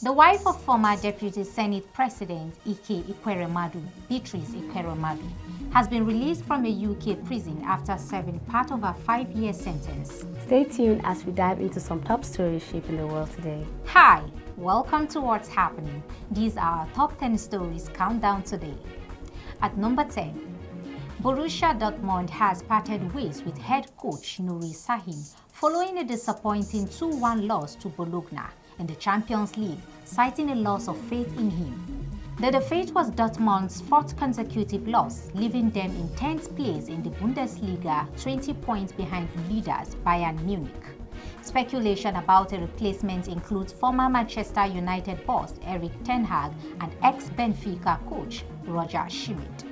The wife of former Deputy Senate President Ekweremadu, Beatrice Ekweremadu, has been released from a UK prison after serving part of a 5-year sentence. Stay tuned as we dive into some top stories shaping the world today. Hi, welcome to What's Happening. These are our top 10 stories countdown today. At number 10, Borussia Dortmund has parted ways with head coach Sahin following a disappointing 2-1 loss to Bologna in the Champions League, citing a loss of faith in him. The defeat was Dortmund's 4th consecutive loss, leaving them in 10th place in the Bundesliga, 20 points behind leaders Bayern Munich. Speculation about a replacement includes former Manchester United boss Erik ten Hag and ex-Benfica coach Roger Schmidt.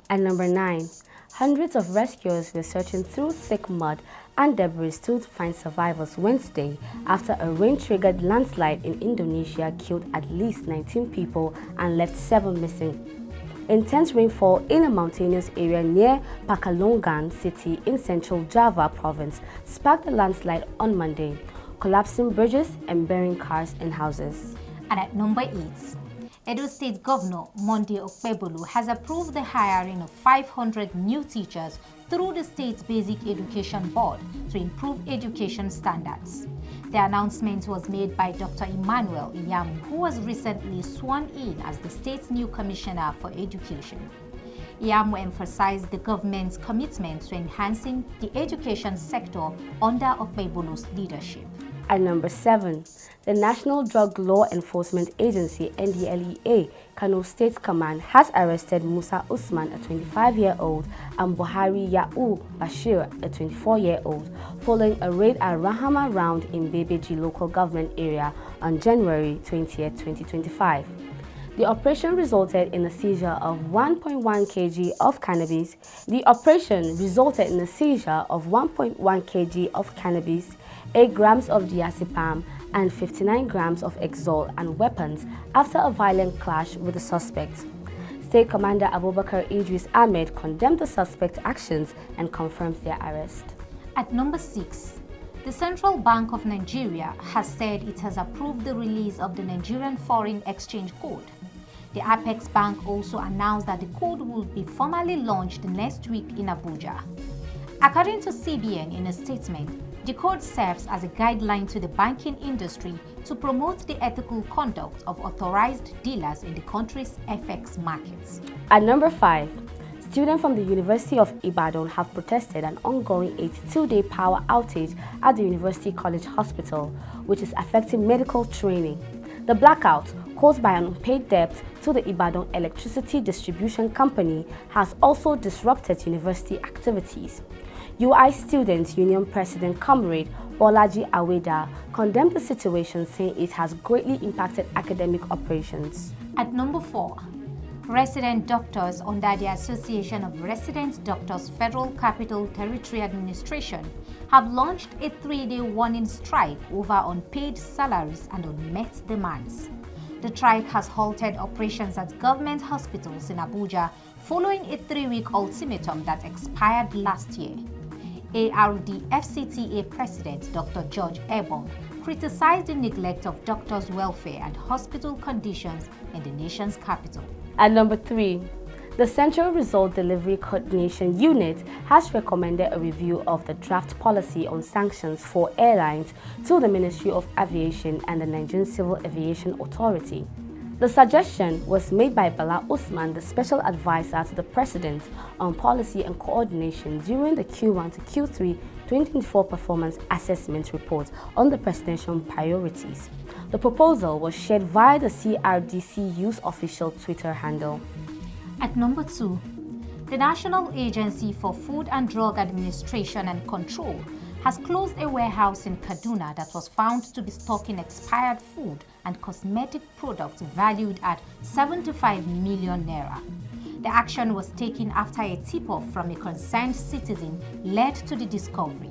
At number 9, hundreds of rescuers were searching through thick mud and debris to find survivors Wednesday after a rain-triggered landslide in Indonesia killed at least 19 people and left 7 missing. Intense rainfall in a mountainous area near Pekalongan city in central Java province sparked the landslide on Monday, collapsing bridges and burying cars and houses. And at number 8, Edo State Governor Monday Okpebholo has approved the hiring of 500 new teachers through the state's Basic Education Board to improve education standards. The announcement was made by Dr. Emmanuel Iyamu, who was recently sworn in as the state's new Commissioner for Education. Iyamu emphasized the government's commitment to enhancing the education sector under Okpebholo's leadership. At number 7, the National Drug Law Enforcement Agency NDLEA Kano State Command has arrested Musa Usman, a 25-year-old, and Buhari Ya'u Bashir, a 24-year-old, following a raid at Rahama Round in Bebeji local government area on January 20, 2025. The operation resulted in the seizure of 1.1 kg of cannabis. 8 grams of diazepam, and 59 grams of Exol and weapons after a violent clash with the suspect. State Commander Abubakar Idris Ahmed condemned the suspect's actions and confirmed their arrest. At number 6, the Central Bank of Nigeria has said it has approved the release of the Nigerian Foreign Exchange Code. The Apex Bank also announced that the code will be formally launched next week in Abuja. According to CBN in a statement, the code serves as a guideline to the banking industry to promote the ethical conduct of authorized dealers in the country's FX markets. At number 5, students from the University of Ibadan have protested an ongoing 82-day power outage at the University College Hospital, which is affecting medical training. The blackout, caused by an unpaid debt to the Ibadan Electricity Distribution Company, has also disrupted university activities. UI Students Union President Comrade Bolaji Aweda condemned the situation, saying it has greatly impacted academic operations. At number 4, resident doctors under the Association of Resident Doctors Federal Capital Territory Administration have launched a 3-day warning strike over unpaid salaries and unmet demands. The strike has halted operations at government hospitals in Abuja following a 3-week ultimatum that expired last year. ARD-FCTA President Dr. George Ebong criticized the neglect of doctors' welfare and hospital conditions in the nation's capital. At number 3, the Central Result Delivery Coordination Unit has recommended a review of the draft policy on sanctions for airlines to the Ministry of Aviation and the Nigerian Civil Aviation Authority. The suggestion was made by Bala Usman, the Special Advisor to the President on Policy and Coordination during the Q1 to Q3 2024 Performance Assessment Report on the Presidential Priorities. The proposal was shared via the CRDCU's official Twitter handle. At number 2, the National Agency for Food and Drug Administration and Control has closed a warehouse in Kaduna that was found to be stocking expired food and cosmetic products valued at 75 million naira. The action was taken after a tip-off from a concerned citizen led to the discovery.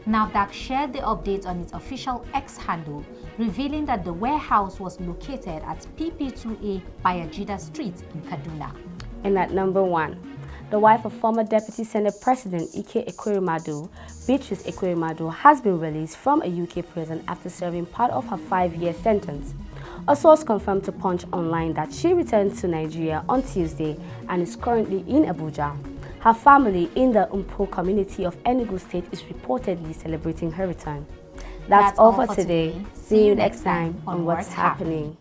NAFDAC shared the update on its official X handle, revealing that the warehouse was located at PP2A Bayajida Street in Kaduna. And at number 1, the wife of former Deputy Senate President Ekweremadu, Beatrice Ekweremadu, has been released from a UK prison after serving part of her 5-year sentence. A source confirmed to Punch Online that she returned to Nigeria on Tuesday and is currently in Abuja. Her family in the Umpo community of Enugu State is reportedly celebrating her return. That's all for today. See you next time on What's Happening.